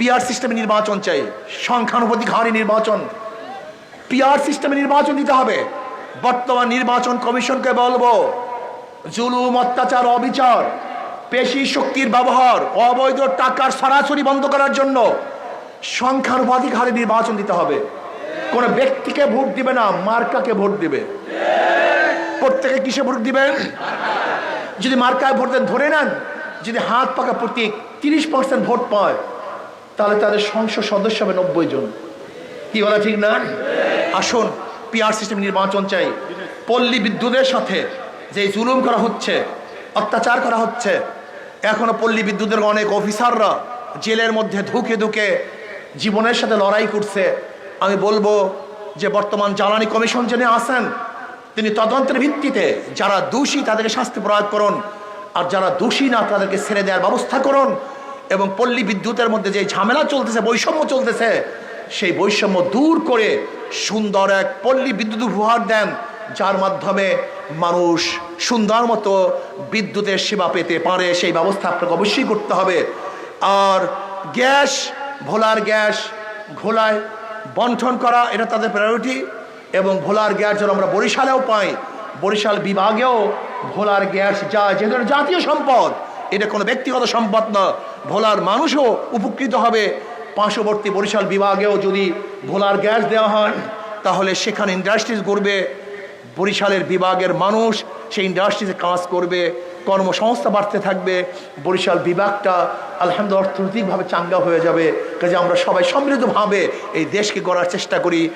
PR সিস্টেমে নির্বাচন চাই, সংখ্যানুপাতিক হারে নির্বাচন, পিআর সিস্টেমে নির্বাচন দিতে হবে। বর্তমান নির্বাচন কমিশনকে বলবো, জুলুম, অত্যাচার, অবিচার, পেশি শক্তির ব্যবহার, অবৈধ টাকার সরাসরি বন্ধ করার জন্য সংখ্যানুপাতিক হারে নির্বাচন দিতে হবে। কোন ব্যক্তিকে ভোট দিবে না, মার্কাকে ভোট দিবে। প্রত্যেকে কিসে ভোট দিবেন? যদি মার্কায় ভোট দেন, ধরে নেন যদি হাত পাকা প্রতীক 30% ভোট পায়, তাহলে তাদের সংসদ সদস্য হবে 90 জন। কি বলা ঠিক না? আসুন পিআর সিস্টেম নির্বাচন চাই। পল্লী বিদ্যুতের সাথে যে জুলুম করা হচ্ছে, অত্যাচার করা হচ্ছে, এখনো পল্লী বিদ্যুতের অনেক অফিসাররা জেলের মধ্যে ধুকে ধুকে জীবনের সাথে লড়াই করছে। আমি বলবো যে বর্তমান জ্বালানি কমিশন যিনি আছেন, তিনি তদন্তের ভিত্তিতে যারা দোষী তাদেরকে শাস্তি প্রয়োগ করুন, আর যারা দোষী না তাদেরকে ছেড়ে দেওয়ার ব্যবস্থা করুন। এবং পল্লী বিদ্যুতের মধ্যে যে ঝামেলা চলতেছে, বৈষম্য চলতেছে, সেই বৈষম্য দূর করে সুন্দর এক পল্লী বিদ্যুৎ উপহার দেন, যার মাধ্যমে মানুষ সুন্দর মতো বিদ্যুতের সেবা পেতে পারে। সেই ব্যবস্থা আপনাকে অবশ্যই করতে হবে। আর গ্যাস, ভোলার গ্যাস ঘোলায় বন্টন করা, এটা তাদের প্রায়োরিটি। এবং ভোলার গ্যাস যেন আমরা বরিশালেও পাই, বরিশাল বিভাগেও ভোলার গ্যাস যায়, যেহেতু জাতীয় সম্পদ, এটা কোনো ব্যক্তিগত সম্পদ না। ভোলার মানুষও উপকৃত হবে। পার্শ্ববর্তী বরিশাল বিভাগেও যদি ভোলার গ্যাস দেওয়া হয়, তাহলে সেখানে ইন্ডাস্ট্রিজ গড়বে, বরিশালের বিভাগের মানুষ সেই ইন্ডাস্ট্রিজে কাজ করবে, কর্মসংস্থা বাড়তে থাকবে, বরিশাল বিভাগটা আলহামদুলিল্লাহ অর্থনৈতিকভাবে চাঙ্গা হয়ে যাবে। কাজে আমরা সবাই সমৃদ্ধভাবে এই দেশকে গড়ার চেষ্টা করি।